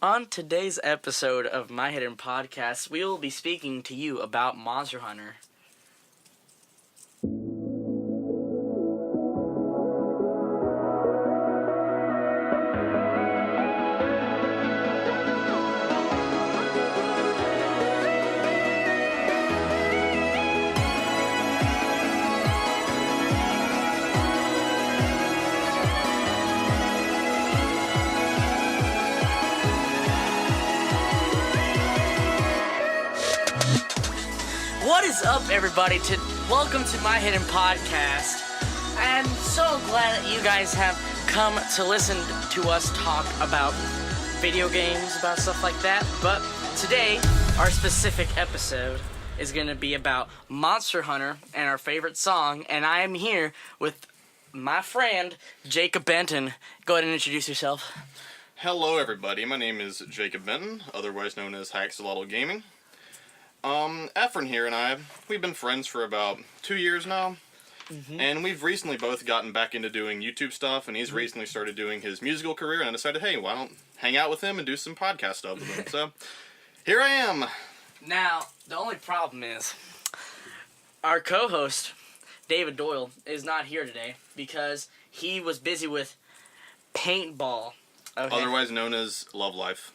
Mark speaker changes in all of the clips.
Speaker 1: On today's episode of My Hidden Podcast, we will be speaking to you about Monster Hunter. What is up, everybody? Welcome to My Hidden Podcast. I'm so glad that you guys have come to listen to us talk about video games, about stuff like that. But today, our specific episode is going to be about Monster Hunter and our favorite song. And I am here with my friend, Jacob Benton. Go ahead and introduce yourself.
Speaker 2: Hello, everybody. My name is Jacob Benton, otherwise known as Haxolotl Gaming. Efren here and I, we've been friends for about 2 years now, and we've recently both gotten back into doing YouTube stuff, and he's recently started doing his musical career, and I decided, hey, why don't hang out with him and do some podcast stuff with him, so here I am.
Speaker 1: Now, the only problem is, our co-host, David Doyle, is not here today, because he was busy with paintball. Okay.
Speaker 2: Otherwise known as Love Life.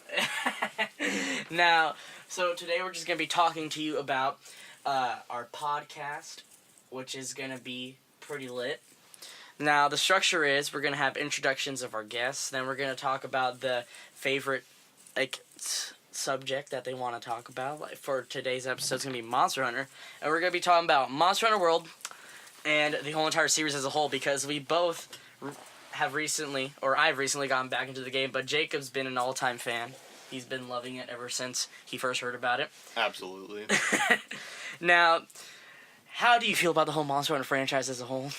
Speaker 1: Now, so today we're just going to be talking to you about our podcast, which is going to be pretty lit. Now, the structure is we're going to have introductions of our guests, then we're going to talk about the favorite subject that they want to talk about. Like, for today's episode, it's going to be Monster Hunter, and we're going to be talking about Monster Hunter World and the whole entire series as a whole, because we both have recently, or I've recently gotten back into the game, but Jacob's been an all-time fan. He's been loving it ever since he first heard about it.
Speaker 2: Absolutely.
Speaker 1: Now, how do you feel about the whole Monster Hunter franchise as a whole?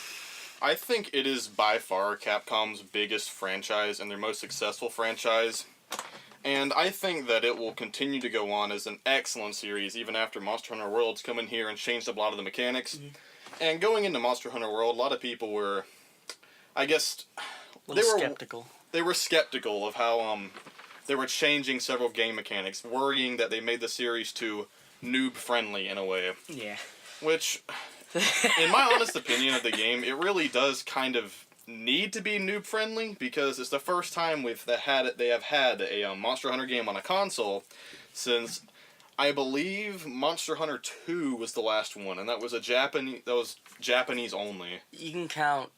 Speaker 2: I think it is by far Capcom's biggest franchise and their most successful franchise. And I think that it will continue to go on as an excellent series, even after Monster Hunter World's come in here and changed up a lot of the mechanics. And going into Monster Hunter World, a lot of people were, I guess,
Speaker 1: skeptical.
Speaker 2: They were skeptical of how they were changing several game mechanics, worrying that they made the series too noob-friendly in a way.
Speaker 1: Yeah.
Speaker 2: Which, in my honest opinion of the game, it really does kind of need to be noob-friendly, because it's the first time they have had a Monster Hunter game on a console since, I believe, Monster Hunter 2 was the last one, and that was Japanese only.
Speaker 1: You can count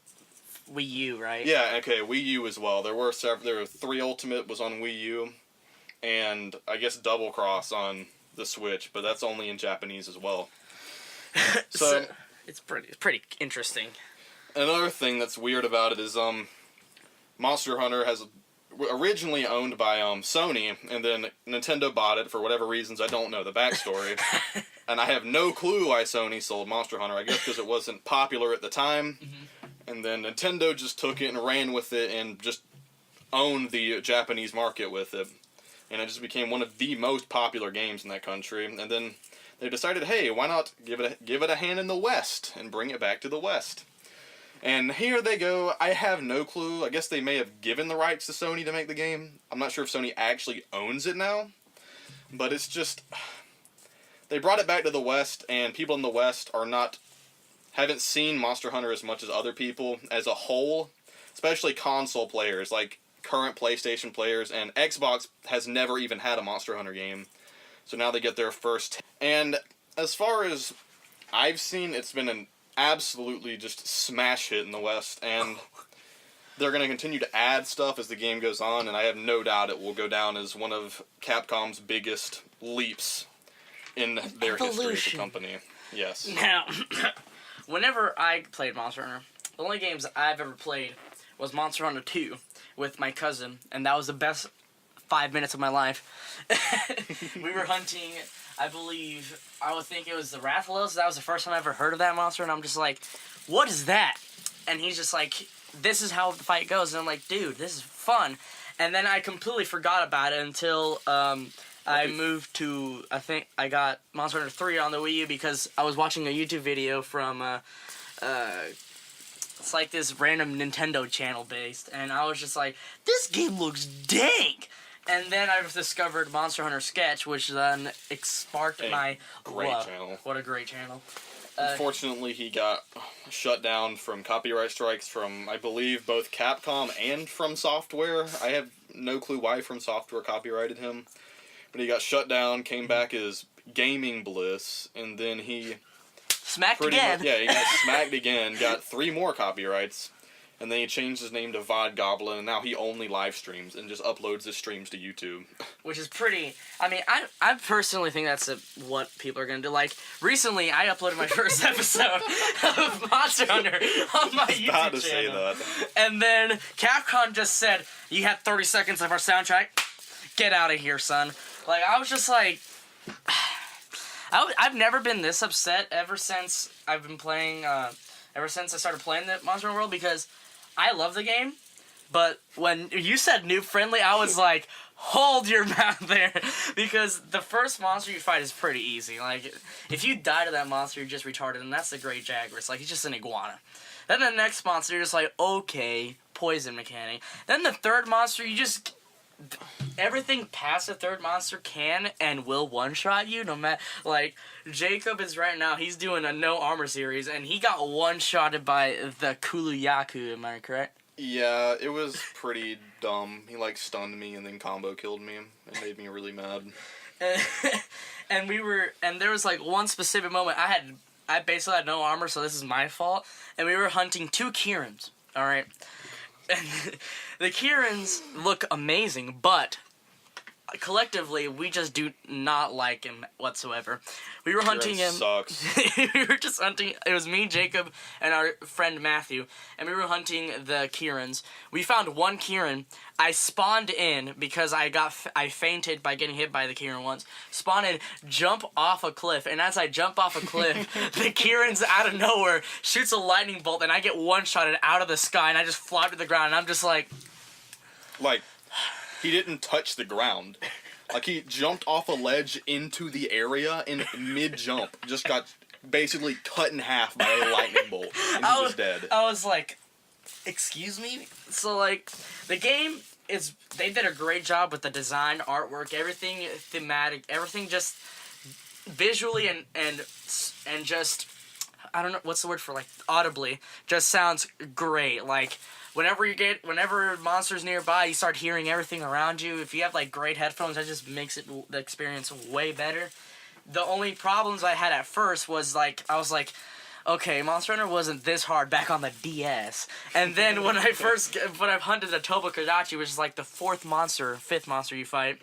Speaker 1: Wii U, right?
Speaker 2: Yeah, okay, Wii U as well. There were 3 Ultimate was on Wii U, and I guess Double Cross on the Switch, but that's only in Japanese as well. So
Speaker 1: it's pretty interesting.
Speaker 2: Another thing that's weird about it is Monster Hunter has originally owned by Sony, and then Nintendo bought it for whatever reasons. I don't know the backstory. And I have no clue why Sony sold Monster Hunter. I guess because it wasn't popular at the time. And then Nintendo just took it and ran with it and just owned the Japanese market with it. And it just became one of the most popular games in that country. And then they decided, hey, why not give it a hand in the West and bring it back to the West? And here they go. I have no clue. I guess they may have given the rights to Sony to make the game. I'm not sure if Sony actually owns it now. But it's just, they brought it back to the West, and people in the West haven't seen Monster Hunter as much as other people as a whole, especially console players, like current PlayStation players, and Xbox has never even had a Monster Hunter game. So now they get their first. And as far as I've seen, it's been an absolutely just smash hit in the West, and they're going to continue to add stuff as the game goes on, and I have no doubt it will go down as one of Capcom's biggest leaps in their history as a company. Yes.
Speaker 1: Now, whenever I played Monster Hunter, the only games I've ever played was Monster Hunter 2 with my cousin, and that was the best 5 minutes of my life. We were hunting, I would think it was the Rathalos. That was the first time I ever heard of that monster, and I'm just like, what is that? And he's just like, this is how the fight goes. And I'm like, dude, this is fun. And then I completely forgot about it until I moved to, I think I got Monster Hunter 3 on the Wii U because I was watching a YouTube video from, it's like this random Nintendo channel based, and I was just like, this game looks dank! And then I've discovered Monster Hunter Sketch, which then sparked my
Speaker 2: great
Speaker 1: love.
Speaker 2: channel.
Speaker 1: What a great channel.
Speaker 2: Unfortunately, he got shut down from copyright strikes from, I believe, both Capcom and From Software. I have no clue why From Software copyrighted him. But he got shut down, came back as Gaming Bliss, and then he...
Speaker 1: Smacked again.
Speaker 2: He got smacked again, got 3 more copyrights, and then he changed his name to VOD Goblin, and now he only live streams and just uploads his streams to YouTube.
Speaker 1: Which is pretty... I mean, I personally think that's what people are going to do. Like, recently, I uploaded my first episode of Monster Hunter on my YouTube
Speaker 2: About to
Speaker 1: channel.
Speaker 2: say that.
Speaker 1: And then Capcom just said, you have 30 seconds of our soundtrack. Get out of here, son. Like, I was just like... I've never been this upset ever since I've been playing, ever since I started playing the Monster Hunter World, because I love the game, but when you said noob friendly, I was like, hold your mouth there, because the first monster you fight is pretty easy. Like, if you die to that monster, you're just retarded, and that's the Great Jaguar. Like, he's just an iguana. Then the next monster, you're just like, okay, poison mechanic. Then the third monster, you just... Everything past the third monster can and will one-shot you, no matter... Like, Jacob is right now, he's doing a no armor series, and he got one-shotted by the Kuluyaku, am I correct?
Speaker 2: Yeah, it was pretty dumb. He, like, stunned me and then combo killed me. It made me really mad.
Speaker 1: And there was, like, one specific moment, I basically had no armor, so this is my fault, and we were hunting 2 Kirans, alright? And the Kirans look amazing, but collectively, we just do not like him whatsoever. We were hunting him.
Speaker 2: Sucks.
Speaker 1: We were just hunting. It was me, Jacob, and our friend Matthew, and we were hunting the Kirans. We found one Kiran. I spawned in because I fainted by getting hit by the Kiran once. Spawned in, jump off a cliff, and as I jump off a cliff, the Kiran's out of nowhere shoots a lightning bolt, and I get one-shotted out of the sky, and I just fly to the ground, and I'm just like...
Speaker 2: Like, he didn't touch the ground. Like, he jumped off a ledge into the area, and mid-jump just got basically cut in half by a lightning bolt, and he was dead.
Speaker 1: I was like, excuse me? So, like, the game is... They did a great job with the design, artwork, everything thematic, everything just visually and just... I don't know, what's the word for, like, audibly, just sounds great. Like... Whenever monsters nearby, you start hearing everything around you. If you have, like, great headphones, that just makes the experience way better. The only problems I had at first was, like, I was like, okay, Monster Hunter wasn't this hard back on the DS. And then when I've hunted the Tobokadachi, which is, like, the 5th monster you fight,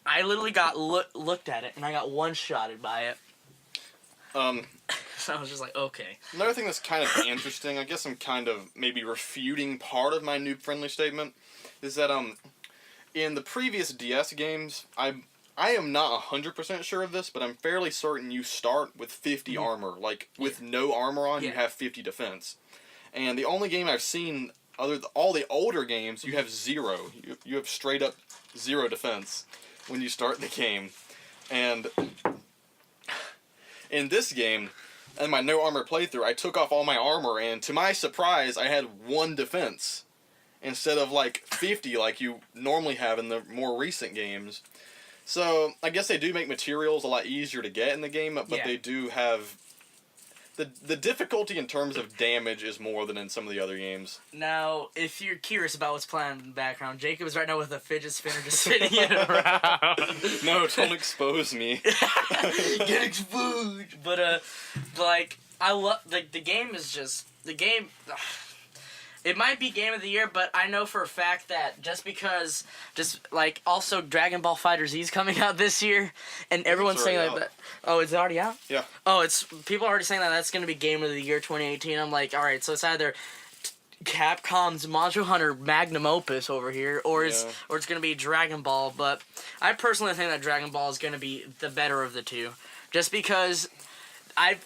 Speaker 1: I literally got looked at it, and I got one-shotted by it. So I was just like, okay.
Speaker 2: Another thing that's kind of interesting, I guess I'm kind of maybe refuting part of my noob-friendly statement, is that, in the previous DS games, I am not 100% sure of this, but I'm fairly certain you start with 50 armor. Like, with no armor on, you have 50 defense. And the only game I've seen, all the older games, you have 0. You have straight up 0 defense when you start the game. And in this game, in my no armor playthrough, I took off all my armor, and to my surprise, I had 1 defense instead of like 50 like you normally have in the more recent games. So I guess they do make materials a lot easier to get in the game, but they do have the difficulty in terms of damage is more than in some of the other games. Now,
Speaker 1: if you're curious about what's playing in the background, Jacob is right now with a fidget spinner just spinning it around.
Speaker 2: No, don't expose me.
Speaker 1: Get exposed. But like, I love the game is just the game. It might be Game of the Year, but I know for a fact that also Dragon Ball FighterZ's coming out this year, and everyone's saying that. Oh, is it already out?
Speaker 2: Yeah.
Speaker 1: Oh, people are already saying that's going to be Game of the Year 2018. I'm like, all right, so it's either Capcom's Monster Hunter magnum opus over here, or it's going to be Dragon Ball. But I personally think that Dragon Ball is going to be the better of the two, just because I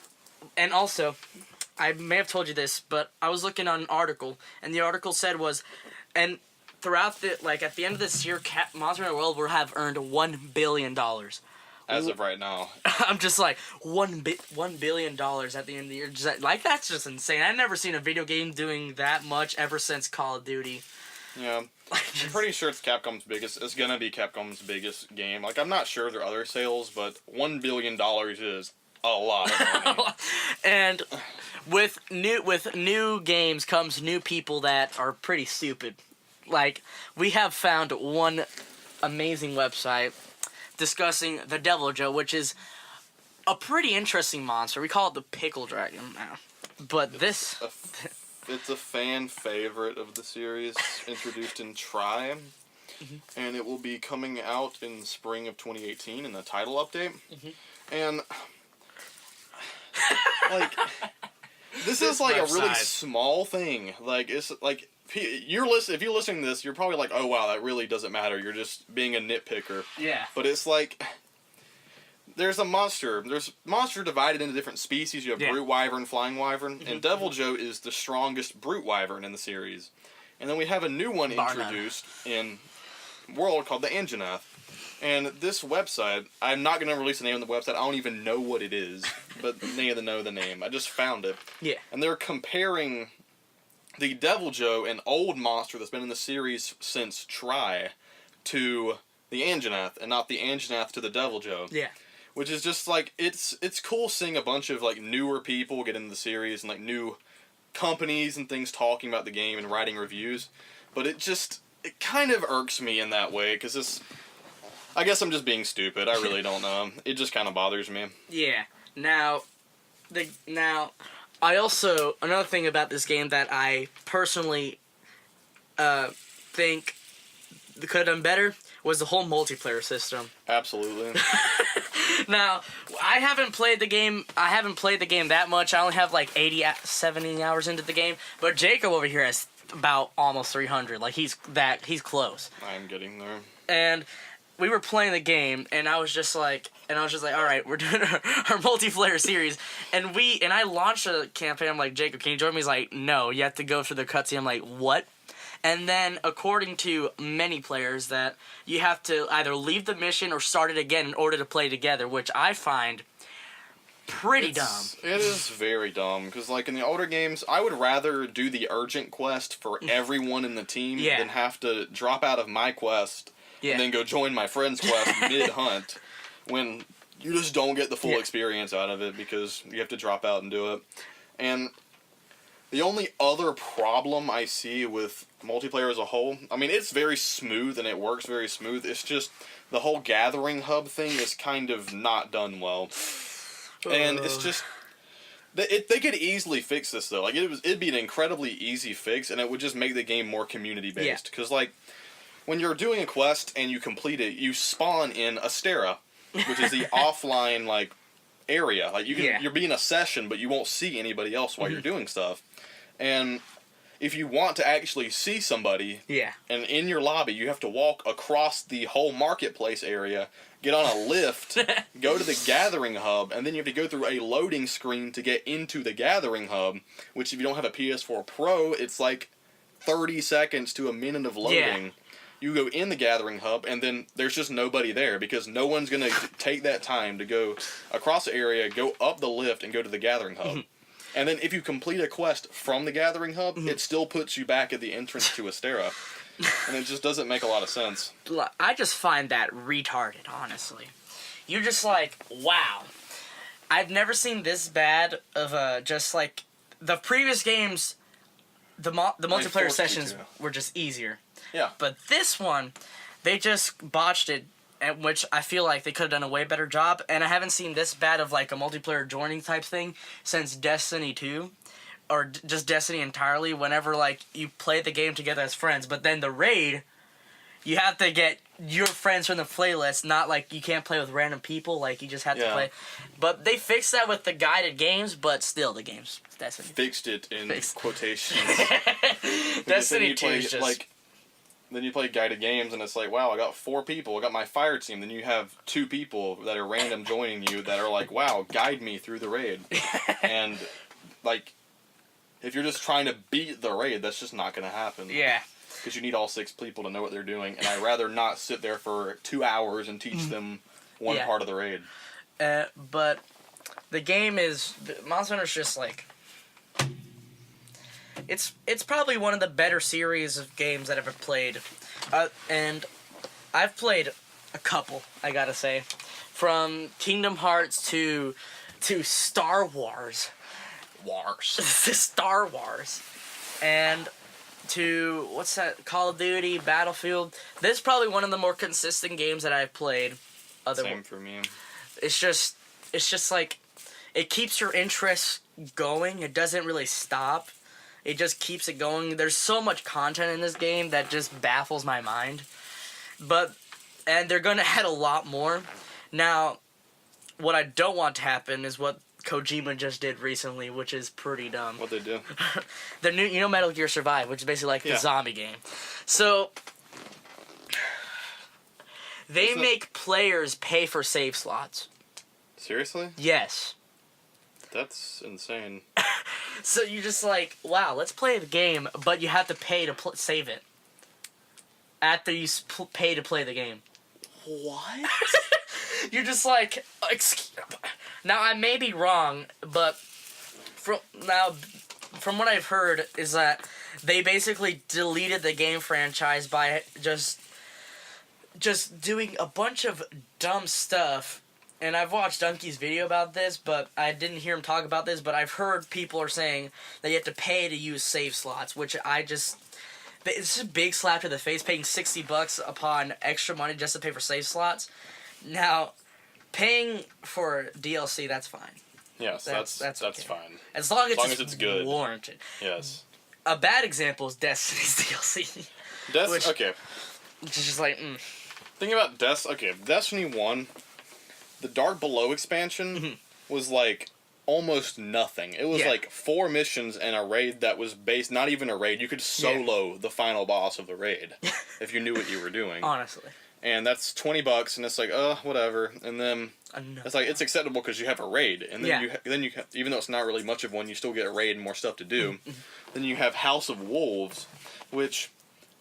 Speaker 1: may have told you this, but I was looking on an article, and the article said and throughout at the end of this year, Monster Hunter World will have earned $1 billion.
Speaker 2: As of right now.
Speaker 1: I'm just like, $1 billion at the end of the year. That's just insane. I've never seen a video game doing that much ever since Call of Duty.
Speaker 2: Yeah. I'm pretty sure it's Capcom's biggest. It's gonna be Capcom's biggest game. Like, I'm not sure of their other sales, but $1 billion is a lot of money.
Speaker 1: And with new games comes new people that are pretty stupid. Like, we have found one amazing website discussing the Devil Joe, which is a pretty interesting monster. We call it the Pickle Dragon now. But
Speaker 2: It's a fan favorite of the series, introduced in Try, and it will be coming out in spring of 2018 in the title update. And like, this is like a really small thing. Like, it's like if you're listening to this, you're probably like, oh wow, that really doesn't matter. You're just being a nitpicker.
Speaker 1: Yeah.
Speaker 2: But it's like, there's a monster. There's monster divided into different species. You have Brute Wyvern, Flying Wyvern, and Devil Joe is the strongest Brute Wyvern in the series. And then we have a new one introduced in World called the Anjanath. And this website, I'm not going to release the name of the website. I don't even know what it is, but neither know the name. I just found it.
Speaker 1: Yeah.
Speaker 2: And they're comparing the Devil Joe, an old monster that's been in the series since Try, to the Anjanath, and not the Anjanath to the Devil Joe.
Speaker 1: Yeah.
Speaker 2: Which is just, like, it's cool seeing a bunch of, like, newer people get into the series and, like, new companies and things talking about the game and writing reviews. But it kind of irks me in that way, because I guess I'm just being stupid. I really don't know. It just kind of bothers me.
Speaker 1: Yeah. Now, I also, another thing about this game that I personally think could have done better was the whole multiplayer system.
Speaker 2: Absolutely.
Speaker 1: Now, I haven't played the game that much. I only have like 70 hours into the game. But Jacob over here has about almost 300. Like, he's close.
Speaker 2: I'm getting there.
Speaker 1: And we were playing the game, and I was just like, all right, we're doing our multiplayer series. And I launched a campaign. I'm like, Jacob, can you join me? He's like, no, you have to go through the cutscene. I'm like, what? And then, according to many players, that you have to either leave the mission or start it again in order to play together, which I find pretty dumb.
Speaker 2: It is very dumb, because, like, in the older games, I would rather do the urgent quest for everyone in the team than have to drop out of my quest and then go join my friend's quest mid-hunt, when you just don't get the full experience out of it because you have to drop out and do it. And the only other problem I see with multiplayer as a whole, I mean, it's very smooth and it works very smooth. It's just the whole gathering hub thing is kind of not done well. And it's just, they could easily fix this though. Like, it'd be an incredibly easy fix, and it would just make the game more community based. Because like, when you're doing a quest and you complete it, you spawn in Astera, which is the offline like area. Like, you're being a session, but you won't see anybody else while you're doing stuff. And if you want to actually see somebody, and in your lobby, you have to walk across the whole marketplace area, get on a lift, go to the gathering hub, and then you have to go through a loading screen to get into the gathering hub, which if you don't have a PS4 Pro, it's like 30 seconds to a minute of loading. Yeah. You go in the gathering hub, and then there's just nobody there, because no one's going to take that time to go across the area, go up the lift, and go to the gathering hub. And then if you complete a quest from the gathering hub, it still puts you back at the entrance to Astera. And it just doesn't make a lot of sense.
Speaker 1: I just find that retarded, honestly. You're just like, wow. I've never seen this bad of just like, the previous games, the multiplayer sessions were just easier.
Speaker 2: Yeah.
Speaker 1: But this one, they just botched it, which I feel like they could have done a way better job. And I haven't seen this bad of like a multiplayer joining type thing since Destiny 2. Or just Destiny entirely, whenever like you play the game together as friends. But then the raid, you have to get your friends from the playlist, not like you can't play with random people, like you just have to play. But they fixed that with the guided games, but still the game's Destiny.
Speaker 2: Fixed it in quotations.
Speaker 1: Destiny 2 is just...
Speaker 2: like, then you play guided games, and it's like, wow, I got 4 people. I got my fire team. Then you have 2 people that are random joining you that are like, wow, guide me through the raid. And, like, if you're just trying to beat the raid, that's just not going to happen.
Speaker 1: Yeah.
Speaker 2: Because you need all 6 people to know what they're doing, and I'd rather not sit there for 2 hours and teach them one part of the raid.
Speaker 1: But the game is... Monster Hunter's just like... it's probably one of the better series of games that I've ever played, and I've played a couple. I gotta say, from Kingdom Hearts to Star Wars, to Star Wars, and to what's that? Call of Duty, Battlefield. This is probably one of the more consistent games that I've played.
Speaker 2: Same for me.
Speaker 1: It's just like it keeps your interest going. It doesn't really stop. It just keeps it going. There's so much content in this game that just baffles my mind. And they're gonna add a lot more. Now, what I don't want to happen is what Kojima just did recently, which is pretty dumb.
Speaker 2: What they do?
Speaker 1: The new, Metal Gear Survive, which is basically like the zombie game. So they make players pay for save slots.
Speaker 2: Seriously?
Speaker 1: Yes.
Speaker 2: That's insane.
Speaker 1: So you're just like, wow, let's play the game, but you have to pay to save it. After you pay to play the game. What? You're just like, now I may be wrong, but from what I've heard is that they basically deleted the game franchise by just doing a bunch of dumb stuff. And I've watched Donkey's video about this, but I didn't hear him talk about this, but I've heard people are saying that you have to pay to use save slots, which it's just a big slap to the face, paying $60 upon extra money just to pay for save slots. Now, paying for DLC, that's fine.
Speaker 2: Yes, that's okay. Fine.
Speaker 1: As long as
Speaker 2: it's good.
Speaker 1: Warranted.
Speaker 2: Yes.
Speaker 1: A bad example is Destiny's DLC.
Speaker 2: Okay.
Speaker 1: Which is just like,
Speaker 2: Thinking about Destiny 1, the Dark Below expansion was like almost nothing. It was like 4 missions and a raid that was based, not even a raid. You could solo the final boss of the raid if you knew what you were doing.
Speaker 1: Honestly.
Speaker 2: And that's $20, and it's like, whatever. And then it's like it's acceptable because you have a raid, and then you even though it's not really much of one, you still get a raid and more stuff to do. Then you have House of Wolves, which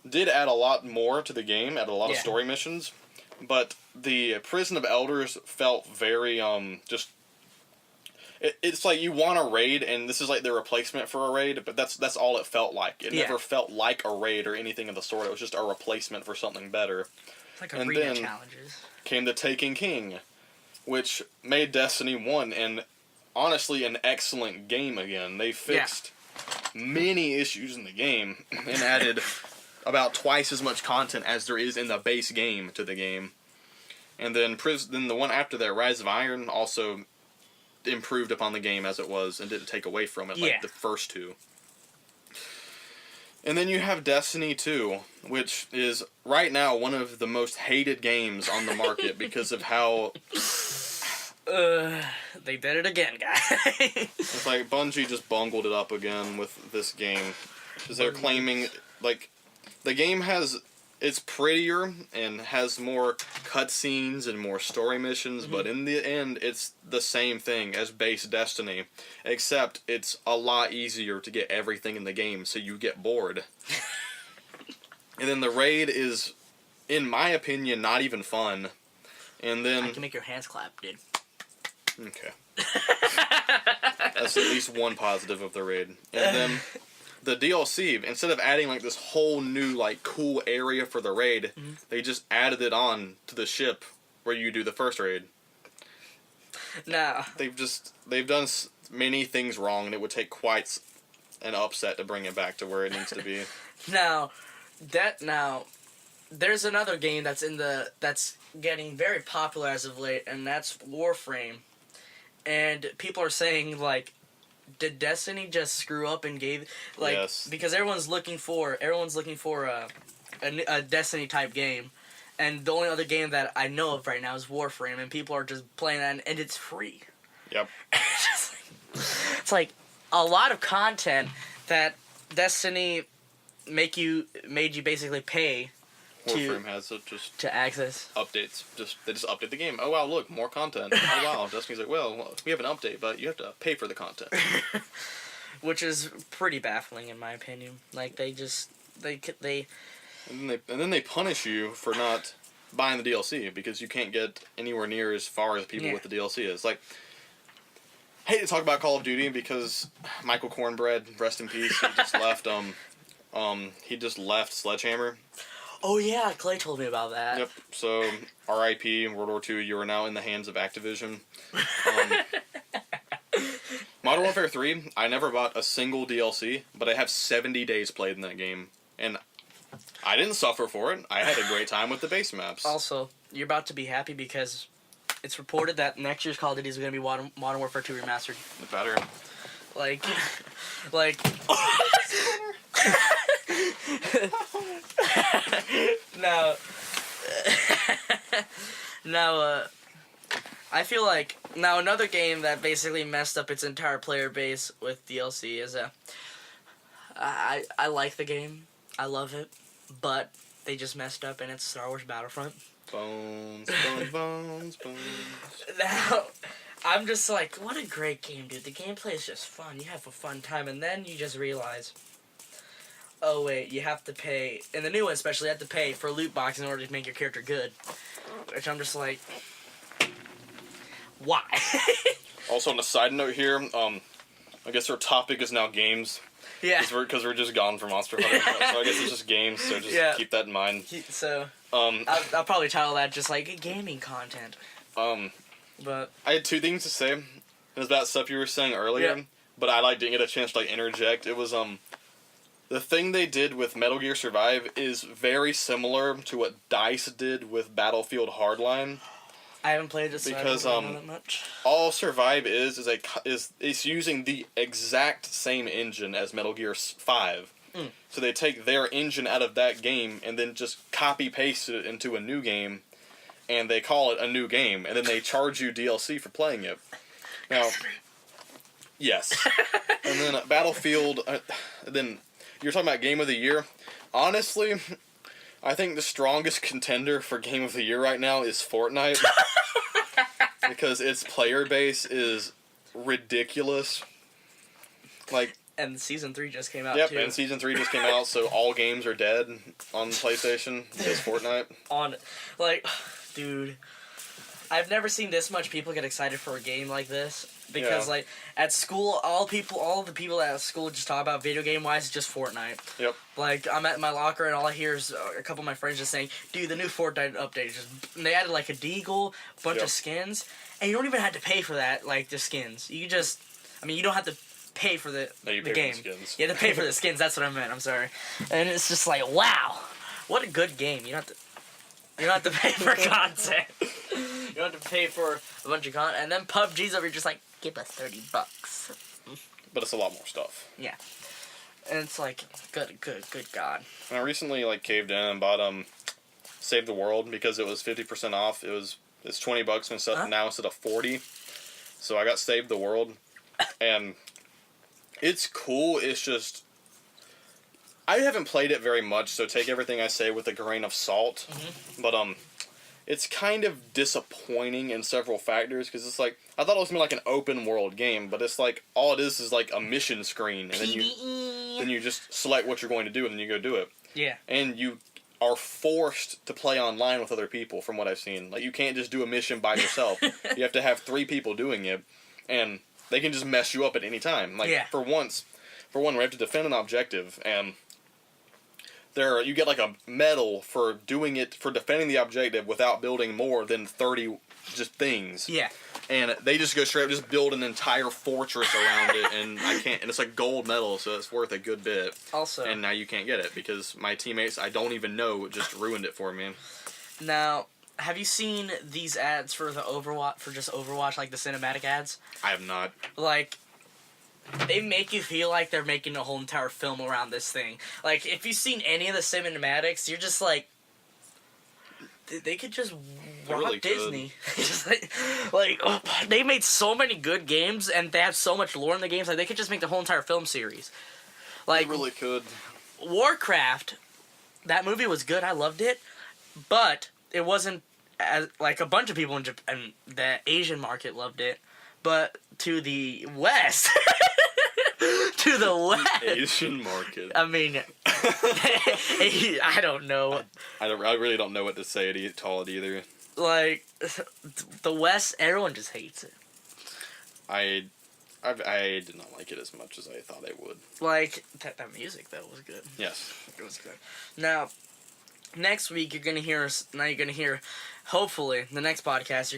Speaker 2: did add a lot more to the game, added a lot of story missions, but the Prison of Elders felt very it's like you want a raid, and this is like the replacement for a raid, but that's all it felt like. It never felt like a raid or anything of the sort. It was just a replacement for something better.
Speaker 1: Like arena challenges.
Speaker 2: Came the Taken King, which made Destiny 1 and honestly an excellent game again. They fixed many issues in the game and added about twice as much content as there is in the base game to the game. And then the one after that, Rise of Iron, also improved upon the game as it was and didn't take away from it like the first two. And then you have Destiny 2, which is right now one of the most hated games on the market because of how
Speaker 1: they did it again, guys.
Speaker 2: It's like Bungie just bungled it up again with this game. Because they're claiming, like, the game it's prettier and has more cutscenes and more story missions, but in the end, it's the same thing as base Destiny, except it's a lot easier to get everything in the game, so you get bored. And then the raid is, in my opinion, not even fun. And then
Speaker 1: I can make your hands clap, dude.
Speaker 2: Okay. That's at least one positive of the raid. And then the DLC, instead of adding like this whole new like cool area for the raid, they just added it on to the ship where you do the first raid.
Speaker 1: No.
Speaker 2: They've done many things wrong, and it would take quite an upset to bring it back to where it needs to be.
Speaker 1: Now, there's another game that's getting very popular as of late, and that's Warframe. And people are saying like, did Destiny just screw up and gave because everyone's looking for a Destiny type game, and the only other game that I know of right now is Warframe, and people are just playing that, and it's free.
Speaker 2: Yep.
Speaker 1: It's like a lot of content that Destiny made you basically pay.
Speaker 2: Warframe has
Speaker 1: to access
Speaker 2: updates. They just update the game. Oh wow, look, more content. Oh wow, Destiny's like, well, we have an update, but you have to pay for the content.
Speaker 1: Which is pretty baffling in my opinion. Like they
Speaker 2: and then they punish you for not buying the DLC because you can't get anywhere near as far as people with the DLC is. Like I hate to talk about Call of Duty because Michael Cornbread, rest in peace, he just left. He just left Sledgehammer.
Speaker 1: Oh yeah, Clay told me about that.
Speaker 2: Yep. So, R.I.P. World War II. You are now in the hands of Activision. Modern Warfare 3. I never bought a single DLC, but I have 70 days played in that game, and I didn't suffer for it. I had a great time with the base maps.
Speaker 1: Also, you're about to be happy because it's reported that next year's Call of Duty is going to be Modern Warfare 2 Remastered.
Speaker 2: Better.
Speaker 1: Like, now, I feel like now another game that basically messed up its entire player base with DLC is I like the game, I love it, but they just messed up, and it's Star Wars Battlefront.
Speaker 2: Bones, bones, bones, bones.
Speaker 1: Now, I'm just like, what a great game, dude. The gameplay is just fun. You have a fun time, and then you just realize, oh wait, you have to pay. In the new one especially, you have to pay for loot boxes in order to make your character good. Which I'm just like, why?
Speaker 2: Also, on a side note here, I guess our topic is now games.
Speaker 1: Yeah.
Speaker 2: Because we're just gone from Monster Hunter. So I guess it's just games, so just keep that in mind.
Speaker 1: So, I'll probably title that just like gaming content. But
Speaker 2: I had two things to say. It was that stuff you were saying earlier, but I didn't get a chance to interject. It was the thing they did with Metal Gear Survive is very similar to what DICE did with Battlefield Hardline.
Speaker 1: I haven't played it, so
Speaker 2: because
Speaker 1: I don't know that much.
Speaker 2: All Survive is it's using the exact same engine as Metal Gear 5. So they take their engine out of that game and then just copy paste it into a new game, and they call it a new game, and then they charge you DLC for playing it. Now, yes, and then Battlefield. Then you're talking about Game of the Year. Honestly, I think the strongest contender for Game of the Year right now is Fortnite. Because its player base is ridiculous.
Speaker 1: And Season 3 just came out, too.
Speaker 2: Yep, and Season 3 just came out, so all games are dead on PlayStation because Fortnite.
Speaker 1: Dude, I've never seen this much people get excited for a game like this. Because, at school, all the people at school just talk about video game-wise is just Fortnite.
Speaker 2: Yep.
Speaker 1: I'm at my locker, and all I hear is a couple of my friends just saying, dude, the new Fortnite update, they added, a deagle, a bunch of skins, and you don't even have to pay for that, the skins. You just, you don't have to pay for the game.
Speaker 2: For the skins.
Speaker 1: You have to pay for the skins, that's what I meant, I'm sorry. And it's just wow, what a good game. You don't have to pay for content. You don't have to pay for a bunch of content, and then PUBG's over here just give us $30.
Speaker 2: But it's a lot more stuff.
Speaker 1: Yeah. And it's good God.
Speaker 2: And I recently caved in and bought Save the World because it was 50% off. It's $20 now instead of $40. So I got Save the World, and it's cool. It's just I haven't played it very much, so take everything I say with a grain of salt. Mm-hmm. But it's kind of disappointing in several factors because it's I thought it was gonna be an open world game, but it's all it is a mission screen, and then you just select what you're going to do and then you go do it.
Speaker 1: Yeah.
Speaker 2: And you are forced to play online with other people, from what I've seen. You can't just do a mission by yourself. You have to have 3 people doing it, and they can just mess you up at any time. For one, we have to defend an objective, and you get a medal for defending the objective without building more than 30 just things.
Speaker 1: Yeah.
Speaker 2: And they just go straight up, just build an entire fortress around it, and it's a gold medal, so it's worth a good bit.
Speaker 1: Also.
Speaker 2: And now you can't get it because my teammates I don't even know just ruined it for me.
Speaker 1: Now, have you seen these ads for the Overwatch, the cinematic ads?
Speaker 2: I have not.
Speaker 1: They make you feel like they're making a whole entire film around this thing. If you've seen any of the cinematics, you're just they could just rock
Speaker 2: really
Speaker 1: Disney. Just they made so many good games, and they have so much lore in the games. They could just make the whole entire film series.
Speaker 2: They really could.
Speaker 1: Warcraft, that movie was good. I loved it, but it wasn't as a bunch of people in Japan, the Asian market loved it, but to the West. To the West.
Speaker 2: Asian market.
Speaker 1: I don't know.
Speaker 2: I really don't know what to say to call it either.
Speaker 1: The West, everyone just hates it.
Speaker 2: I I did not like it as much as I thought I would.
Speaker 1: Like, that music, though, was good.
Speaker 2: Yes.
Speaker 1: It was good. Now, next week, you're going to hear, hopefully, the next podcast,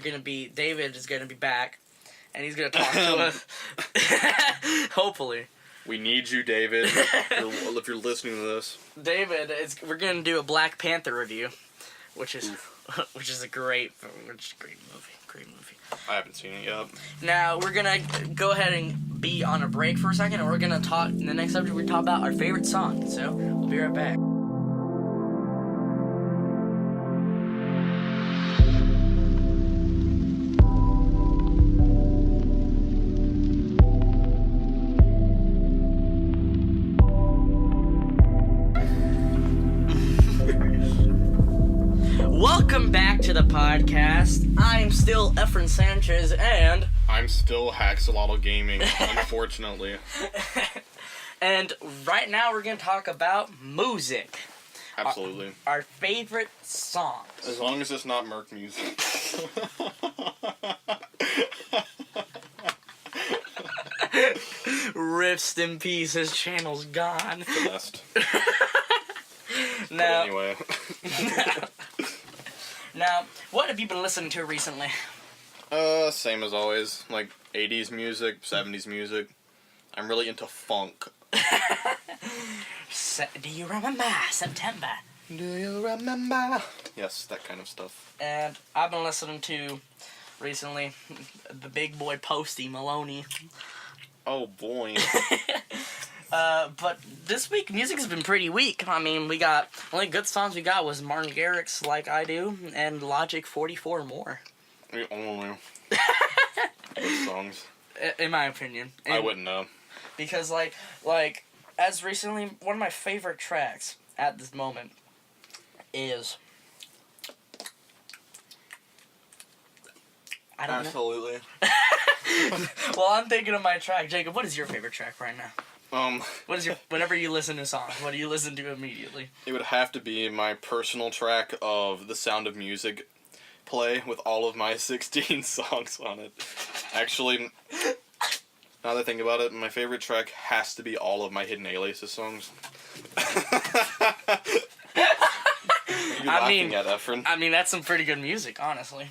Speaker 1: David is going to be back, and he's going to talk to us. Hopefully.
Speaker 2: We need you, David, if you're listening to this.
Speaker 1: David, we're going to do a Black Panther review, which is a great movie. Great movie.
Speaker 2: I haven't seen it yet.
Speaker 1: Now, we're going to go ahead and be on a break for a second, and we're going to talk, in the next subject, we're going to talk about our favorite song. So, we'll be right back. Welcome back to the podcast. I'm still Efren Sanchez, and
Speaker 2: I'm still Haxolotl Gaming, unfortunately.
Speaker 1: And right now we're going to talk about music.
Speaker 2: Absolutely.
Speaker 1: Our favorite songs.
Speaker 2: As long as it's not Merc music.
Speaker 1: Rest in peace, his channel's gone.
Speaker 2: The best.
Speaker 1: Now,
Speaker 2: anyway.
Speaker 1: Now, what have you been listening to recently?
Speaker 2: Same as always. Like 80s music, 70s music. I'm really into funk.
Speaker 1: Do you remember September?
Speaker 2: Do you remember? Yes, that kind of stuff.
Speaker 1: And I've been listening to, recently, the big boy Posty Maloney.
Speaker 2: Oh boy.
Speaker 1: But this week, music has been pretty weak. I mean, only good songs we got was Martin Garrix's Like I Do and Logic 44 More.
Speaker 2: The only good songs.
Speaker 1: In my opinion.
Speaker 2: I wouldn't know.
Speaker 1: Because, like, as recently, one of my favorite tracks at this moment is... I don't know.
Speaker 2: Absolutely.
Speaker 1: Well, I'm thinking of my track. Jacob, what is your favorite track right now? Whenever you listen to songs, what do you listen to immediately?
Speaker 2: It would have to be my personal track of The Sound of Music play with all of my 16 songs on it. Actually, now that I think about it, my favorite track has to be all of my Hidden Aliases songs.
Speaker 1: I mean, that's some pretty good music, honestly.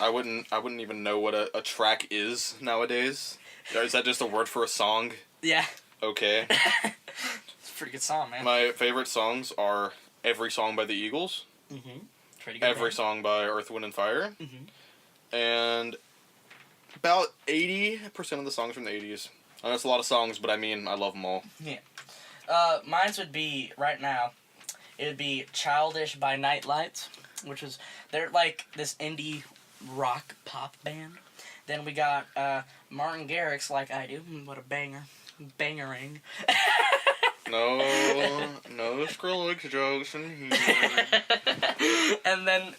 Speaker 2: I wouldn't even know what a track is nowadays. Is that just a word for a song?
Speaker 1: Yeah.
Speaker 2: Okay.
Speaker 1: It's a pretty good song, man.
Speaker 2: My favorite songs are Every Song by the Eagles.
Speaker 1: Mm-hmm. Pretty good.
Speaker 2: Every Song by Earth, Wind, and Fire.
Speaker 1: Mm-hmm.
Speaker 2: And about 80% of the songs from the 80s. I know it's a lot of songs, but I mean, I love them all.
Speaker 1: Yeah. Mine's would be, right now, it would be Childish by Nightlights, they're like this indie rock pop band. Then we got Martin Garrix's Like I Do. What a banger. Bangering.
Speaker 2: No Skrillex jokes in here.
Speaker 1: and then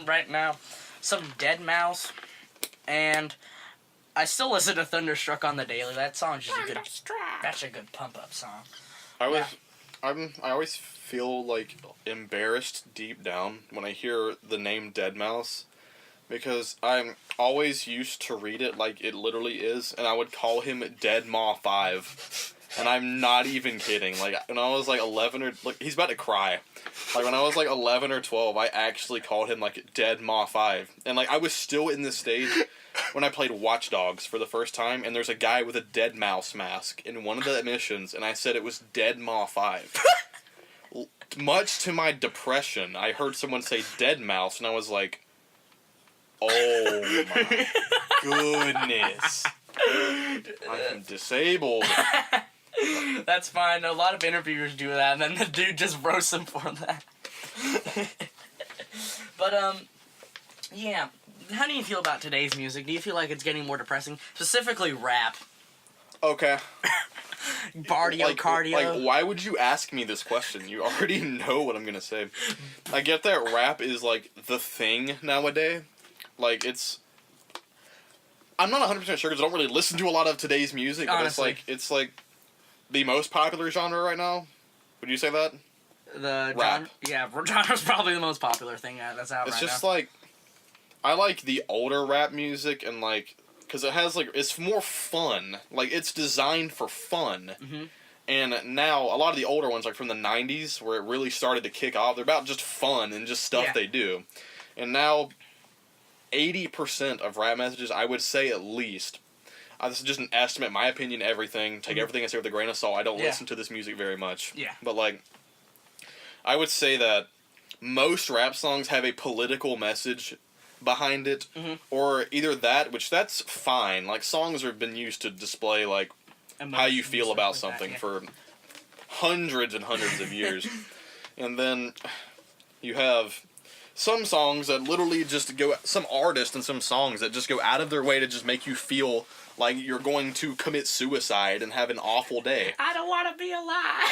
Speaker 1: right now, some Deadmau5, and I still listen to Thunderstruck on the daily. That song's just that's a good pump up song.
Speaker 2: I always feel like embarrassed deep down when I hear the name Deadmau5. Because I'm always used to read it like it literally is, and I would call him Deadmau 5. And I'm not even kidding. Like, when I was like 11 or... Like, he's about to cry. Like, when I was like 11 or 12, I actually called him like Deadmau 5. And like, I was still in this stage when I played Watch Dogs for the first time, and there's a guy with a dead mouse mask in one of the missions, and I said it was Deadmau 5. Much to my depression, I heard someone say Dead Mouse, and I was like... Oh my goodness. I'm disabled.
Speaker 1: That's fine. A lot of interviewers do that, and then the dude just roasts them for that. But, yeah. How do you feel about today's music? Do you feel like it's getting more depressing? Specifically rap.
Speaker 2: Okay.
Speaker 1: Cardio.
Speaker 2: Like, why would you ask me this question? You already know what I'm gonna say. I get that rap is, like, the thing nowadays. Like, I'm not 100% sure because I don't really listen to a lot of today's music, but
Speaker 1: honestly,
Speaker 2: it's like the most popular genre right now. Would you say that?
Speaker 1: The
Speaker 2: rap.
Speaker 1: Genre's probably the most popular thing that's out right now.
Speaker 2: It's just like, I like the older rap music and like because it has like it's more fun. Like it's designed for fun.
Speaker 1: Mm-hmm.
Speaker 2: And now a lot of the older ones, like from the '90s, where it really started to kick off, they're about just fun and just stuff they do. And now, 80% of rap messages, I would say at least. This is just an estimate, my opinion, everything. Take everything I say with a grain of salt. I don't listen to this music very much.
Speaker 1: Yeah.
Speaker 2: But, like, I would say that most rap songs have a political message behind it.
Speaker 1: Mm-hmm.
Speaker 2: Or either that, which that's fine. Like, songs have been used to display, like, how you feel about something for hundreds and hundreds of years. And then you have some songs that literally just go, some artists and some songs that just go out of their way to just make you feel like you're going to commit suicide and have an awful day.
Speaker 1: I don't want to be alive.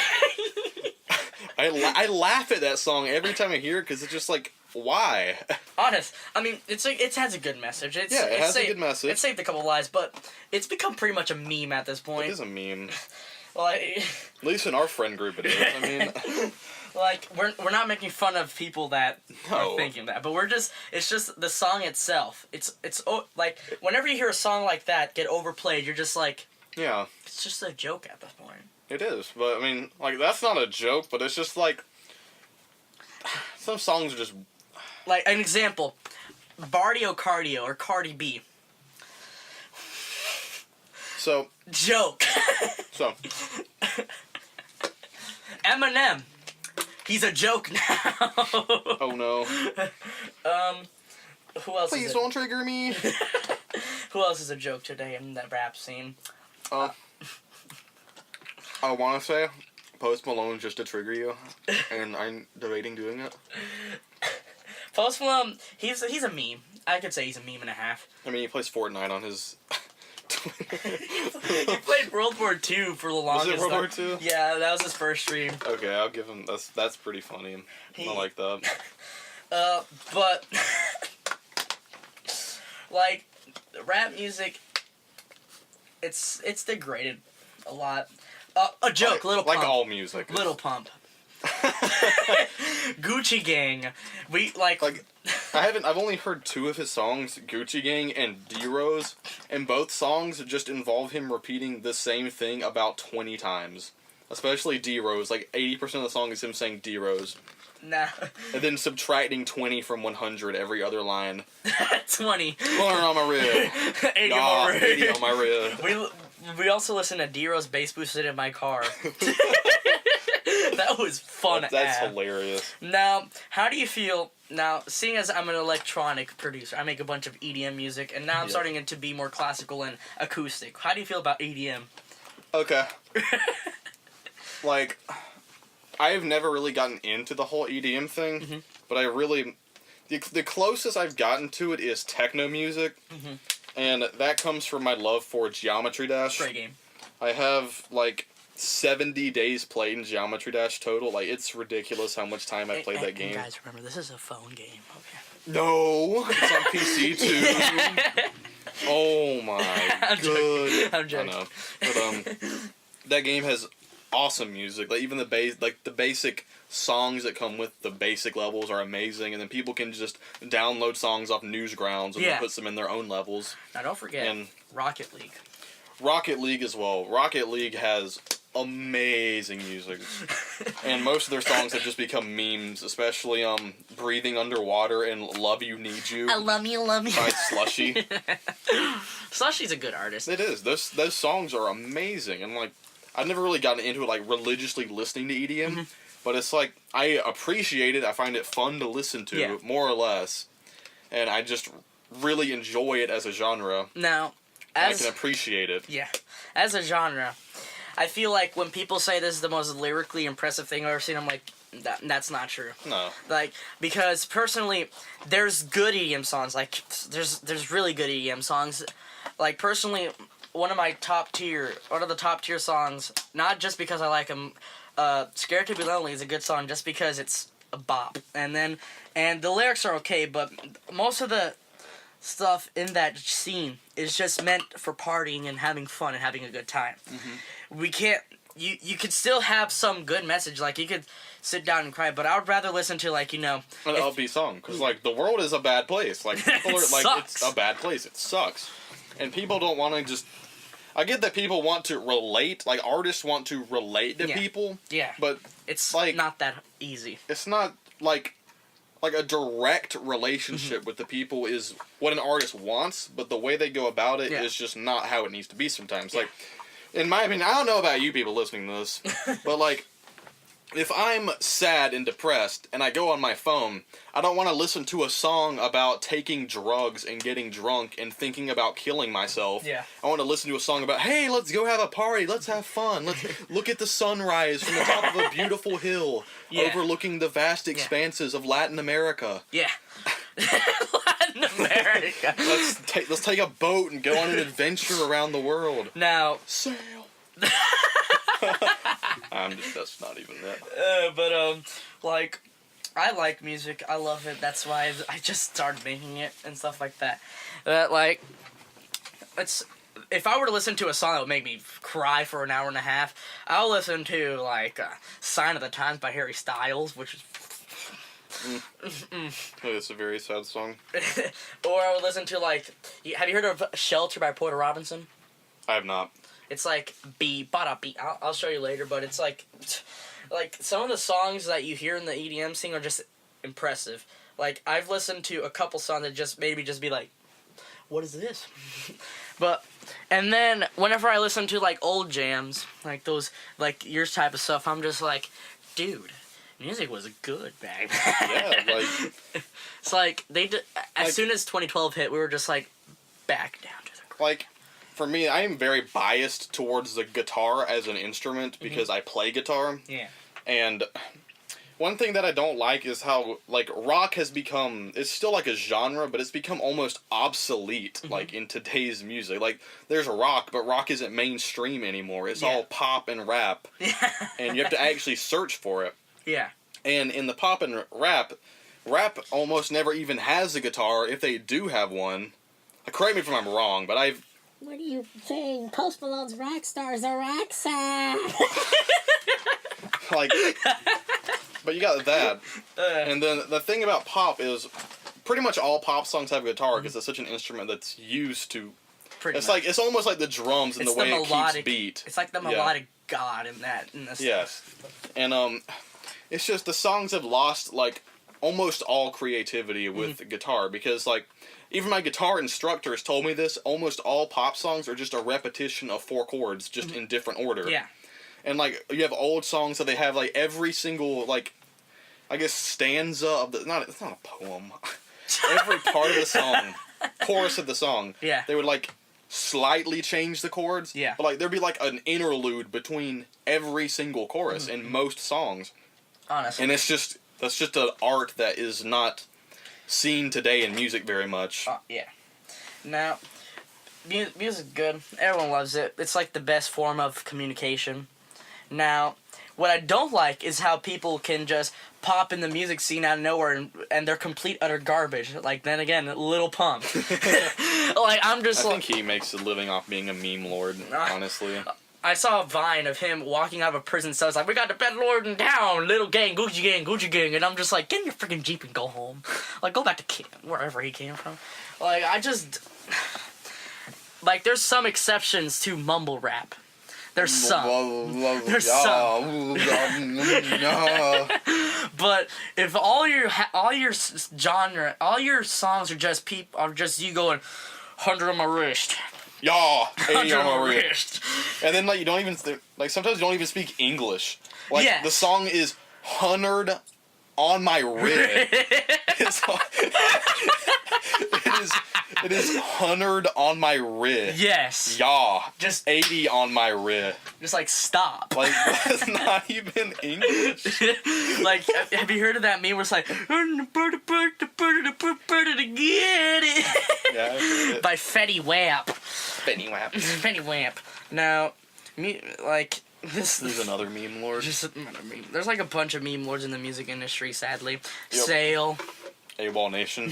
Speaker 2: I laugh at that song every time I hear it because it's just like, why?
Speaker 1: Honest, I mean, it has a good message. It
Speaker 2: has a good message.
Speaker 1: It saved a couple lives, but it's become pretty much a meme at this point.
Speaker 2: It is a meme.
Speaker 1: Like,
Speaker 2: at least in our friend group it is. I mean,
Speaker 1: like we're not making fun of people that are thinking that, but it's just the song itself. It's like whenever you hear a song like that get overplayed, you're just like,
Speaker 2: yeah,
Speaker 1: it's just a joke at this point.
Speaker 2: It is, but I mean, like that's not a joke, but it's just like some songs are just.
Speaker 1: Like, an example, Bardio Cardio, or Cardi B.
Speaker 2: So.
Speaker 1: Joke.
Speaker 2: So.
Speaker 1: Eminem. He's a joke now.
Speaker 2: Oh, no.
Speaker 1: Who else
Speaker 2: Please don't trigger me.
Speaker 1: Who else is a joke today in that rap scene?
Speaker 2: I want to say Post Malone just to trigger you, and I'm debating doing it.
Speaker 1: Post Malone, he's a meme. I could say he's a meme and a half.
Speaker 2: I mean, he plays Fortnite on his
Speaker 1: He played World War II for the longest
Speaker 2: time. Was it World War II?
Speaker 1: Yeah, that was his first stream.
Speaker 2: Okay, I'll give him... That's pretty funny. I like that.
Speaker 1: But... like, rap music... It's degraded a lot. A joke, Little Pump.
Speaker 2: Like all music.
Speaker 1: Little Pump. Gucci Gang.
Speaker 2: I've only heard 2 of his songs, Gucci Gang and D-Rose, and both songs just involve him repeating the same thing about 20 times. Especially D-Rose, like 80% of the song is him saying D-Rose.
Speaker 1: Nah.
Speaker 2: And then subtracting 20 from 100 every other line.
Speaker 1: 20.
Speaker 2: Corner on my rib.
Speaker 1: 80 on my rib.
Speaker 2: 80 on my rib.
Speaker 1: We also listen to D-Rose Bass Boosted in My Car. That was fun.
Speaker 2: That's hilarious.
Speaker 1: Now, how do you feel... Now, seeing as I'm an electronic producer, I make a bunch of EDM music, and now I'm starting to be more classical and acoustic. How do you feel about EDM?
Speaker 2: Okay. Like, I've never really gotten into the whole EDM thing, but I really... The closest I've gotten to it is techno music, and that comes from my love for Geometry Dash.
Speaker 1: Great game.
Speaker 2: I have, like... 70 days played in Geometry Dash total. Like, it's ridiculous how much time I played that game.
Speaker 1: Guys, remember, this is a phone game. Okay.
Speaker 2: No! It's on PC, too. Oh, my god.
Speaker 1: I'm joking.
Speaker 2: I know. But, that game has awesome music. Like, even the basic songs that come with the basic levels are amazing, and then people can just download songs off Newsgrounds and then put them in their own levels.
Speaker 1: Now, don't forget Rocket League.
Speaker 2: Rocket League as well. Rocket League has amazing music, and most of their songs have just become memes, especially Breathing Underwater and Love You Need You.
Speaker 1: I love you
Speaker 2: by Slushy.
Speaker 1: Slushy's a good artist.
Speaker 2: It is. Those songs are amazing, and like I've never really gotten into it like religiously listening to EDM, but it's like I appreciate it. I find it fun to listen to, more or less, and I just really enjoy it as a genre.
Speaker 1: Now,
Speaker 2: I can appreciate it.
Speaker 1: Yeah, as a genre. I feel like when people say this is the most lyrically impressive thing I've ever seen, I'm like, that's not true.
Speaker 2: No.
Speaker 1: Like, because personally, there's good EDM songs. Like, there's really good EDM songs. Like, personally, one of the top tier songs, not just because I like them, Scared to Be Lonely is a good song just because it's a bop. And the lyrics are okay, but most of the stuff in that scene is just meant for partying and having fun and having a good time. We can't... You could still have some good message, like you could sit down and cry, but I would rather listen to, like, you know...
Speaker 2: An upbeat song, because, like, the world is a bad place. Like, people are, like,
Speaker 1: sucks.
Speaker 2: It's a bad place. It sucks. and people don't want to just. I get that people want to relate, like artists want to relate to people.
Speaker 1: Yeah.
Speaker 2: But
Speaker 1: it's
Speaker 2: like
Speaker 1: not that easy.
Speaker 2: It's not like a direct relationship with the people is what an artist wants, but the way they go about it is just not how it needs to be sometimes. Like, in my opinion, I don't know about you people listening to this, but like, if I'm sad and depressed and I go on my phone, I don't want to listen to a song about taking drugs and getting drunk and thinking about killing myself.
Speaker 1: Yeah.
Speaker 2: I want to listen to a song about, hey, let's go have a party, let's have fun, let's look at the sunrise from the top of a beautiful hill overlooking the vast expanses of Latin America.
Speaker 1: Yeah. Latin America.
Speaker 2: Let's take a boat and go on an adventure around the world.
Speaker 1: Now,
Speaker 2: sail. That's not even that.
Speaker 1: Like, I like music. I love it. That's why I just started making it and stuff like that. Like, if I were to listen to a song that would make me cry for an hour and a half, I'll listen to, like, Sign of the Times by Harry Styles, which is...
Speaker 2: It's a very sad song.
Speaker 1: Or I would listen to, like... Have you heard of Shelter by Porter Robinson?
Speaker 2: I have not.
Speaker 1: It's like beat. I'll show you later, but it's like some of the songs that you hear in the EDM scene are just impressive. Like, I've listened to a couple songs that just maybe just be like, what is this? And then whenever I listen to like old jams, like those, like yours type of stuff, I'm just like, dude, music was good back then.
Speaker 2: Yeah, like
Speaker 1: it's like as soon as 2012 hit, we were just like back down to the ground.
Speaker 2: Like, for me, I am very biased towards the guitar as an instrument because I play guitar.
Speaker 1: Yeah.
Speaker 2: And one thing that I don't like is how, like, rock has become, it's still like a genre, but it's become almost obsolete, like, in today's music. Like, there's rock, but rock isn't mainstream anymore. It's all pop and rap. And you have to actually search for it.
Speaker 1: Yeah.
Speaker 2: And in the pop and rap almost never even has a guitar if they do have one. Correct me if I'm wrong, but
Speaker 3: What are you saying? Post Malone's Rockstar is a rock song.
Speaker 2: like, but you got that. And then the thing about pop is pretty much all pop songs have a guitar because it's such an instrument that's used to... It's almost like the drums and the way it keeps beat.
Speaker 1: It's like the melodic god in that.
Speaker 2: Yes. And it's just the songs have lost, like, almost all creativity with guitar because, like, even my guitar instructor has told me this, almost all pop songs are just a repetition of 4 chords, just in different order.
Speaker 1: Yeah.
Speaker 2: And, like, you have old songs that they have, like, every single, like, I guess, stanza of the... It's not a poem. Every part of the song, chorus of the song, they would, like, slightly change the chords.
Speaker 1: Yeah.
Speaker 2: But, like, there'd be, like, an interlude between every single chorus in most songs.
Speaker 1: Honestly.
Speaker 2: And it's just... That's just an art that is not seen today in music very much.
Speaker 1: Yeah. Now, music's good. Everyone loves it. It's like the best form of communication. Now, what I don't like is how people can just pop in the music scene out of nowhere and they're complete utter garbage. Like, then again, Lil Pump. Like, I'm just
Speaker 2: I think he makes a living off being a meme lord, honestly.
Speaker 1: I saw a Vine of him walking out of a prison cell. It's like, we got the bed lord in town, little gang, Gucci gang. And I'm just like, get in your freaking Jeep and go home. Like, go back to wherever he came from. Like, I just... Like, there's some exceptions to mumble rap. There's some. There's some. But if all your genre, all your songs are just you going, 100 on my wrist.
Speaker 2: Yeah, 80 on my wrist. And then, like, you don't even, like, sometimes you don't even speak English. Like, the song is 100 on my wrist. It is 100 on my wrist.
Speaker 1: Yes.
Speaker 2: Yeah. Just 80 on my wrist.
Speaker 1: Just, like, stop.
Speaker 2: Like, that's not even English.
Speaker 1: Like, have you heard of that meme where it's like, get it?
Speaker 2: Yeah, I've heard it.
Speaker 1: By Fetty Wap.
Speaker 2: Fetty
Speaker 1: Wap. Now, like, this...
Speaker 2: There's another meme lord.
Speaker 1: Just another meme. There's, like, a bunch of meme lords in the music industry, sadly. Sale.
Speaker 2: AWOL Nation.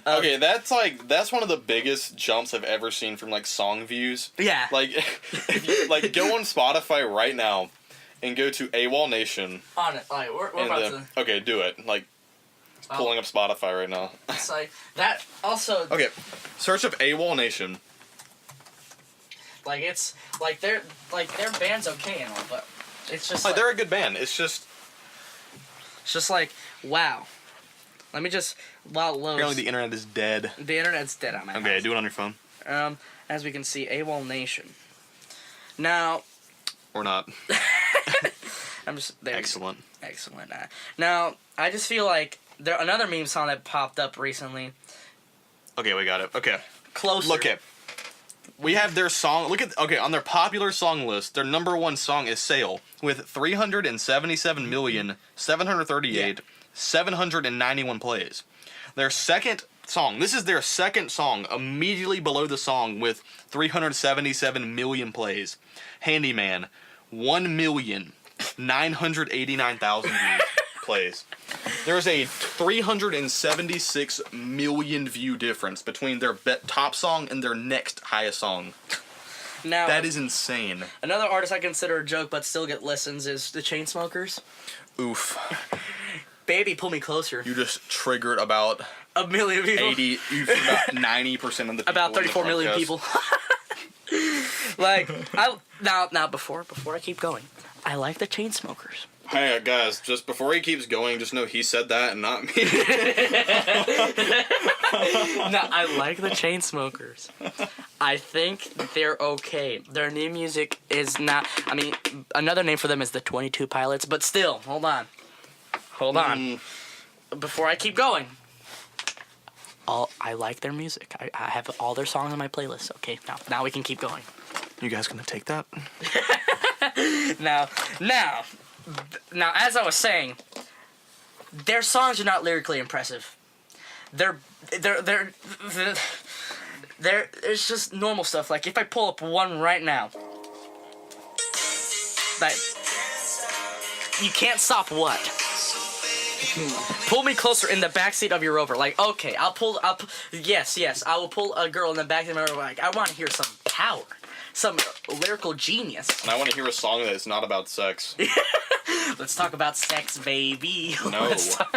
Speaker 2: Okay, that's one of the biggest jumps I've ever seen from, like, song views.
Speaker 1: Yeah.
Speaker 2: Like, if you, like, go on Spotify right now and go to AWOL Nation.
Speaker 1: On it. Like, we're about to...
Speaker 2: Okay, do it. Like, pulling up Spotify right now.
Speaker 1: It's like, that also...
Speaker 2: Okay, search up AWOL Nation.
Speaker 1: Like it's like their band's okay and all, but it's just
Speaker 2: Like, they're a good band. It's just
Speaker 1: like wow. Let me just while it loads.
Speaker 2: apparently the internet is dead.
Speaker 1: The internet's dead on my
Speaker 2: Okay,
Speaker 1: house.
Speaker 2: do it on your phone.
Speaker 1: As we can see, AWOL Nation. Now,
Speaker 2: Or not.
Speaker 1: I'm just there.
Speaker 2: Excellent.
Speaker 1: Excellent. Now, I just feel like another meme song that popped up recently.
Speaker 2: Okay, we got it. Okay.
Speaker 1: Closer.
Speaker 2: Look at. We have their song. Look at. Okay, on their popular song list, their number one song is Sail with 377,738,791 plays. Their second song. This is their second song, immediately below the song with 377 million plays. Handyman, 1,989,000 views plays. There's a 376 million view difference between their top song and their next highest song.
Speaker 1: Now,
Speaker 2: That is insane.
Speaker 1: another artist I consider a joke but still get listens is the Chainsmokers.
Speaker 2: Oof.
Speaker 1: Baby, pull me closer.
Speaker 2: You just triggered about
Speaker 1: A million people.
Speaker 2: 80, about 90% of the people.
Speaker 1: About
Speaker 2: in the
Speaker 1: 34 million
Speaker 2: podcast.
Speaker 1: people. Now before I keep going, I like the Chainsmokers.
Speaker 2: Hey guys, just before he keeps going, just know he said that and not me.
Speaker 1: No, I like the Chainsmokers. I think they're okay. Their new music is not. I mean, another name for them is the 22 Pilots. But still, hold on. Before I keep going, I like their music. I have all their songs on my playlist. Okay, now we can keep going.
Speaker 2: You guys gonna take that?
Speaker 1: Now, as I was saying, their songs are not lyrically impressive. It's just normal stuff. Like if I pull up one right now, like you can't stop what? Pull me closer in the backseat of your Rover. Like okay, yes, I will pull a girl in the backseat of my Rover. Like I want to hear some power. Some lyrical genius.
Speaker 2: And I want to hear a song that is not about sex.
Speaker 1: Let's talk about sex, baby.
Speaker 2: No, let's not.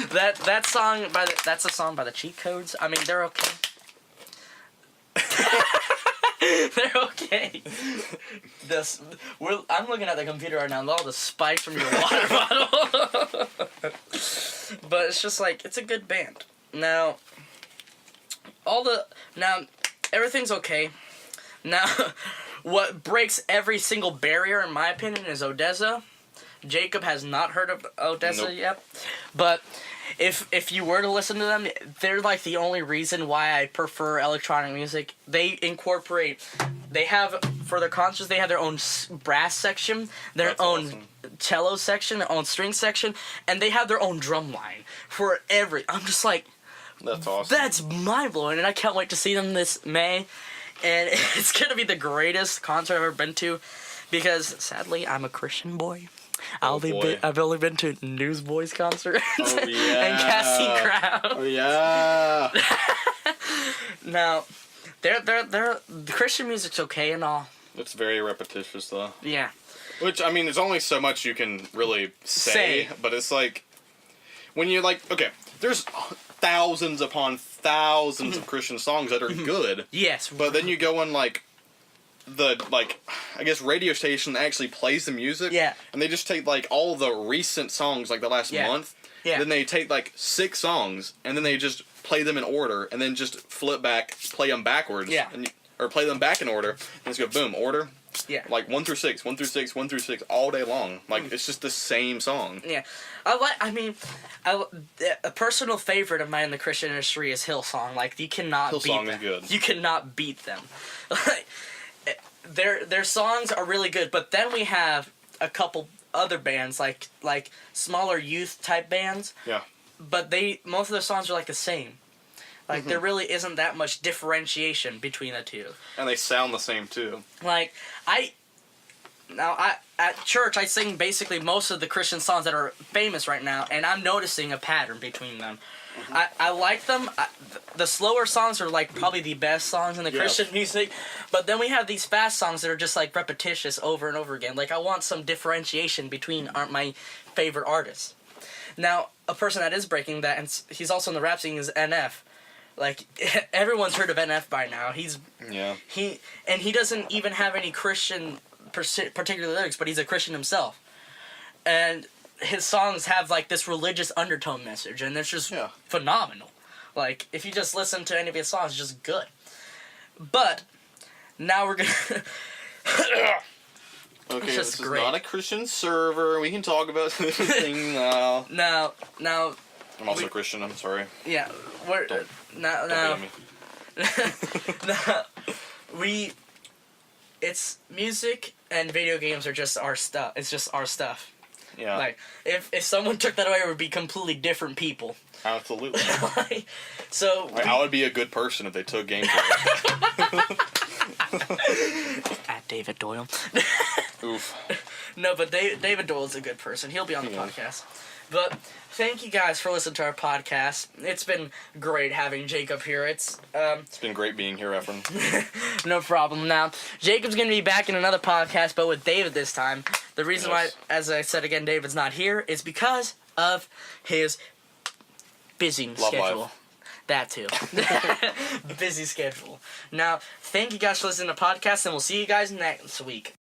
Speaker 1: That's a song by the Cheat Codes. I mean, they're okay. They're okay. I'm looking at the computer right now and all the spikes from your water bottle. But it's just like it's a good band. Now everyththing's okay. Now, what breaks every single barrier, in my opinion, is Odessa. Jacob has not heard of Odessa yet. But if you were to listen to them, they're like the only reason why I prefer electronic music. They have, for their concerts, they have their own brass section, their own cello section, their own string section, and they have their own drum line for I'm just like,
Speaker 2: that's awesome.
Speaker 1: That's mind-blowing, and I can't wait to see them this May. And it's going to be the greatest concert I've ever been to because, sadly, I'm a Christian boy. I've only been to Newsboys concerts and Casting Crowd.
Speaker 2: Oh, yeah.
Speaker 1: Now, the Christian music's okay and all.
Speaker 2: It's very repetitious, though.
Speaker 1: Yeah.
Speaker 2: Which, I mean, there's only so much you can really say. But it's like, when you okay, there's thousands upon thousands of Christian songs that are good.
Speaker 1: Yes.
Speaker 2: But then you go on I guess radio station that actually plays the music.
Speaker 1: Yeah.
Speaker 2: And they just take all the recent songs the last month.
Speaker 1: Yeah.
Speaker 2: Then they take 6 songs and then they just play them in order and then just flip back, play them backwards.
Speaker 1: Yeah.
Speaker 2: Or play them back in order and just go boom, order.
Speaker 1: Yeah.
Speaker 2: 1 through 6, 1 through 6, 1 through 6 all day long. It's just the same song.
Speaker 1: Yeah. A personal favorite of mine in the Christian industry is Hillsong. You cannot beat them.
Speaker 2: Hillsong is good.
Speaker 1: You cannot beat them. Their songs are really good, but then we have a couple other bands like smaller youth type bands.
Speaker 2: Yeah.
Speaker 1: But most of their songs are the same. There really isn't that much differentiation between the two.
Speaker 2: And they sound the same too.
Speaker 1: At church, I sing basically most of the Christian songs that are famous right now, and I'm noticing a pattern between them. I like them. The slower songs are probably the best songs in the Christian music, but then we have these fast songs that are just repetitious over and over again. I want some differentiation between my favorite artists. Now, a person that is breaking that, and he's also in the rap scene, is NF. Like, everyone's heard of NF by now.
Speaker 2: Yeah.
Speaker 1: He doesn't even have any Christian particular lyrics, but he's a Christian himself. And his songs have, like, this religious undertone message, and it's just phenomenal. Like, if you just listen to any of his songs, it's just good. But, now we're gonna...
Speaker 2: Okay, this is not a Christian server. We can talk about this thing now.
Speaker 1: Now...
Speaker 2: I'm also Christian, I'm sorry.
Speaker 1: Yeah, we're...
Speaker 2: Don't
Speaker 1: Now...
Speaker 2: me.
Speaker 1: It's music and video games are just our stuff. It's just our stuff.
Speaker 2: Yeah.
Speaker 1: Like, if someone took that away, it would be completely different people.
Speaker 2: Absolutely.
Speaker 1: So...
Speaker 2: I would be a good person if they took games away.
Speaker 1: At David Doyle.
Speaker 2: Oof.
Speaker 1: No, but David Doyle's a good person. He'll be on the podcast. But thank you guys for listening to our podcast. It's been great having Jacob here. It's
Speaker 2: been great being here, Efren.
Speaker 1: No problem. Now, Jacob's going to be back in another podcast, but with David this time. The reason why, as I said again, David's not here is because of his busy schedule.
Speaker 2: Life.
Speaker 1: That too. Busy schedule. Now, thank you guys for listening to the podcast, and we'll see you guys next week.